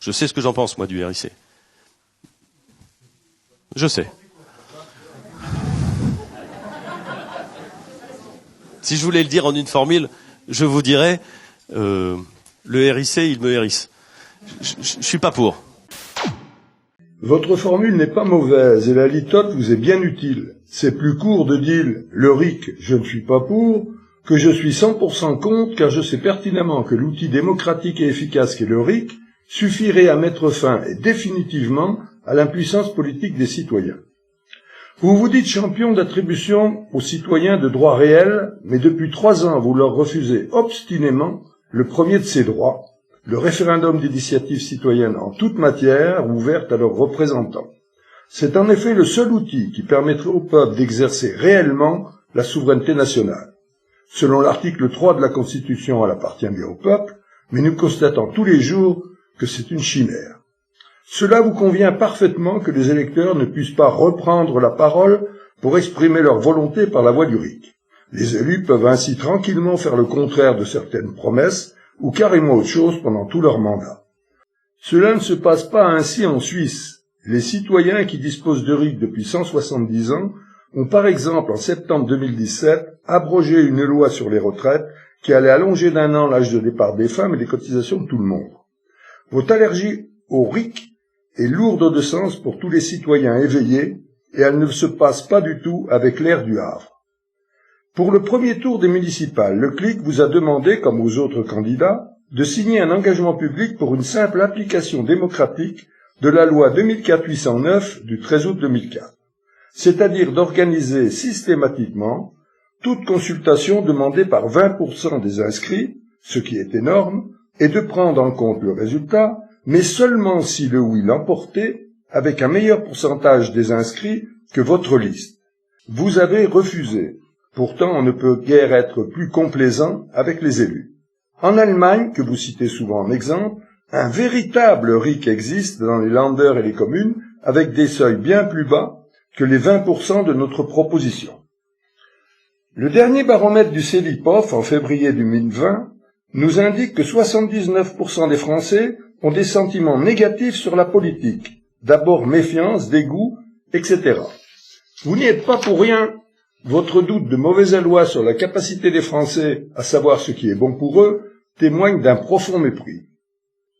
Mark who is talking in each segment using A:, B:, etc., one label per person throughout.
A: Je sais ce que j'en pense, moi, du RIC. Je sais. Si je voulais le dire en une formule, je vous dirais, le RIC, il me hérisse. Je suis pas pour.
B: Votre formule n'est pas mauvaise et la litote vous est bien utile. C'est plus court de dire « le RIC, je ne suis pas pour » que je suis 100% contre car je sais pertinemment que l'outil démocratique et efficace qu'est le RIC suffirait à mettre fin et définitivement à l'impuissance politique des citoyens. Vous vous dites champion d'attribution aux citoyens de droits réels, mais depuis 3 ans vous leur refusez obstinément le premier de ces droits, le référendum d'initiative citoyenne en toute matière ouverte à leurs représentants. C'est en effet le seul outil qui permettrait au peuple d'exercer réellement la souveraineté nationale. Selon l'article 3 de la Constitution, elle appartient bien au peuple, mais nous constatons tous les jours que c'est une chimère. Cela vous convient parfaitement que les électeurs ne puissent pas reprendre la parole pour exprimer leur volonté par la voie du RIC. Les élus peuvent ainsi tranquillement faire le contraire de certaines promesses ou carrément autre chose pendant tout leur mandat. Cela ne se passe pas ainsi en Suisse. Les citoyens qui disposent de RIC depuis 170 ans ont par exemple en septembre 2017 abrogé une loi sur les retraites qui allait allonger d'1 an l'âge de départ des femmes et les cotisations de tout le monde. Votre allergie au RIC est lourde de sens pour tous les citoyens éveillés et elle ne se passe pas du tout avec l'air du Havre. Pour le premier tour des municipales, le CLIC vous a demandé, comme aux autres candidats, de signer un engagement public pour une simple application démocratique de la loi 2004-809 du 13 août 2004, c'est-à-dire d'organiser systématiquement toute consultation demandée par 20% des inscrits, ce qui est énorme, et de prendre en compte le résultat, mais seulement si le oui l'emportait, avec un meilleur pourcentage des inscrits que votre liste. Vous avez refusé. Pourtant, on ne peut guère être plus complaisant avec les élus. En Allemagne, que vous citez souvent en exemple, un véritable RIC existe dans les Länder et les communes, avec des seuils bien plus bas que les 20% de notre proposition. Le dernier baromètre du CELIPOF, en février 2020, nous indique que 79% des Français ont des sentiments négatifs sur la politique, d'abord méfiance, dégoût, etc. Vous n'y êtes pas pour rien. Votre doute de mauvaise aloi sur la capacité des Français à savoir ce qui est bon pour eux témoigne d'un profond mépris.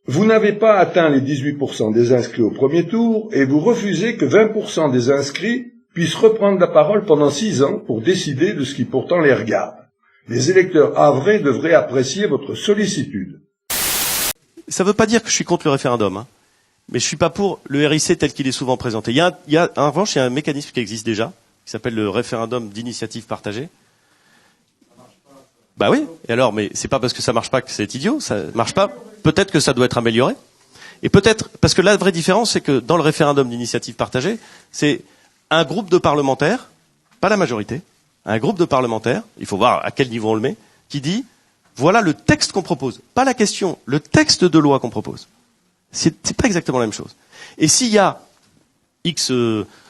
B: Vous n'avez pas atteint les 18% des inscrits au premier tour et vous refusez que 20% des inscrits puissent reprendre la parole pendant 6 ans pour décider de ce qui pourtant les regarde. Les électeurs havrés devraient apprécier votre sollicitude.
A: Ça ne veut pas dire que je suis contre le référendum, hein, mais je suis pas pour le RIC tel qu'il est souvent présenté. En revanche, il y a un mécanisme qui existe déjà, qui s'appelle le référendum d'initiative partagée. Bah oui, et alors, mais c'est pas parce que ça marche pas que c'est idiot, ça marche pas. Peut-être que ça doit être amélioré. Et peut-être, parce que la vraie différence, c'est que dans le référendum d'initiative partagée, c'est un groupe de parlementaires, pas la majorité, un groupe de parlementaires, il faut voir à quel niveau on le met, qui dit, voilà le texte qu'on propose, pas la question, le texte de loi qu'on propose. C'est pas exactement la même chose. Et s'il y a X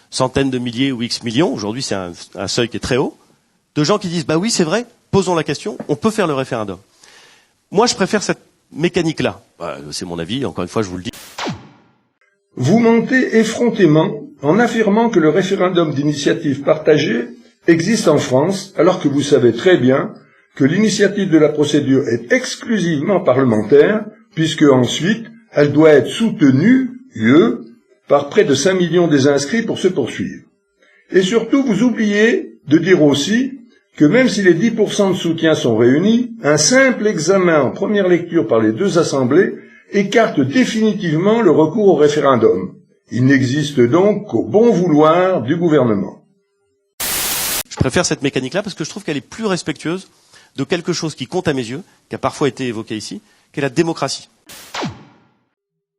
A: centaines de milliers ou X millions, aujourd'hui c'est un seuil qui est très haut, de gens qui disent, bah oui, c'est vrai, posons la question, on peut faire le référendum. Moi, je préfère cette mécanique-là. Bah, c'est mon avis, encore une fois, je vous le dis.
B: Vous mentez effrontément en affirmant que le référendum d'initiative partagée existe en France, alors que vous savez très bien que l'initiative de la procédure est exclusivement parlementaire, puisque ensuite, elle doit être soutenue, par près de 5 millions des inscrits pour se poursuivre. Et surtout, vous oubliez de dire aussi que même si les 10% de soutien sont réunis, un simple examen en première lecture par les 2 assemblées écarte définitivement le recours au référendum. Il n'existe donc qu'au bon vouloir du gouvernement.
A: Je préfère cette mécanique-là parce que je trouve qu'elle est plus respectueuse de quelque chose qui compte à mes yeux, qui a parfois été évoqué ici, qu'est la démocratie.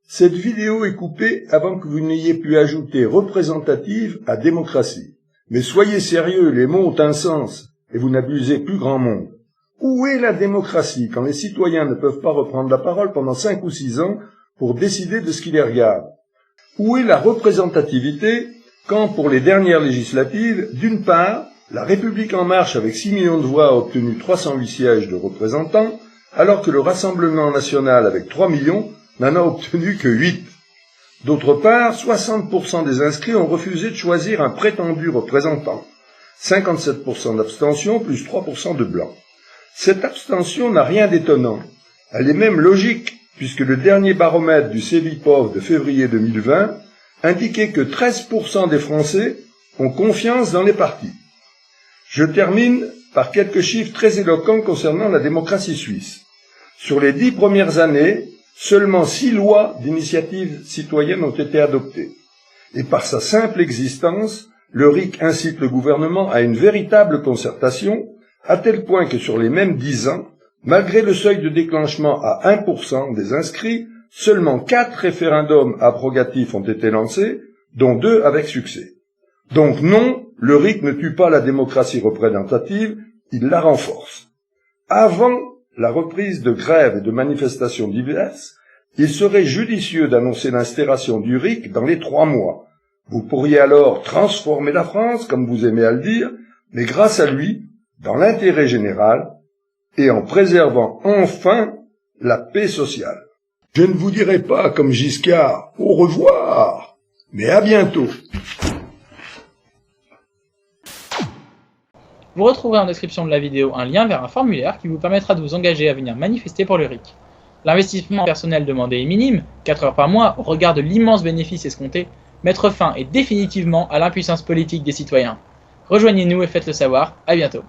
B: Cette vidéo est coupée avant que vous n'ayez pu ajouter représentative à démocratie. Mais soyez sérieux, les mots ont un sens, et vous n'abusez plus grand monde. Où est la démocratie quand les citoyens ne peuvent pas reprendre la parole pendant 5 ou 6 ans pour décider de ce qui les regarde? Où est la représentativité quand, pour les dernières législatives, d'une part, la République en marche avec 6 millions de voix a obtenu 308 sièges de représentants, alors que le Rassemblement national avec 3 millions n'en a obtenu que 8. D'autre part, 60% des inscrits ont refusé de choisir un prétendu représentant. 57% d'abstention plus 3% de blanc. Cette abstention n'a rien d'étonnant. Elle est même logique, puisque le dernier baromètre du Cevipof de février 2020 indiquait que 13% des Français ont confiance dans les partis. Je termine par quelques chiffres très éloquents concernant la démocratie suisse. Sur les 10 premières années, seulement 6 lois d'initiative citoyenne ont été adoptées. Et par sa simple existence, le RIC incite le gouvernement à une véritable concertation, à tel point que sur les mêmes 10 ans, malgré le seuil de déclenchement à 1% des inscrits, seulement 4 référendums abrogatifs ont été lancés, dont 2 avec succès. Donc non, le RIC ne tue pas la démocratie représentative, il la renforce. Avant la reprise de grèves et de manifestations diverses, il serait judicieux d'annoncer l'instauration du RIC dans les 3 mois. Vous pourriez alors transformer la France, comme vous aimez à le dire, mais grâce à lui, dans l'intérêt général, et en préservant enfin la paix sociale. Je ne vous dirai pas, comme Giscard, au revoir, mais à bientôt.
C: Vous retrouverez en description de la vidéo un lien vers un formulaire qui vous permettra de vous engager à venir manifester pour le RIC. L'investissement personnel demandé est minime, 4 heures par mois, au regard de l'immense bénéfice escompté, mettre fin est définitivement à l'impuissance politique des citoyens. Rejoignez-nous et faites-le savoir, à bientôt.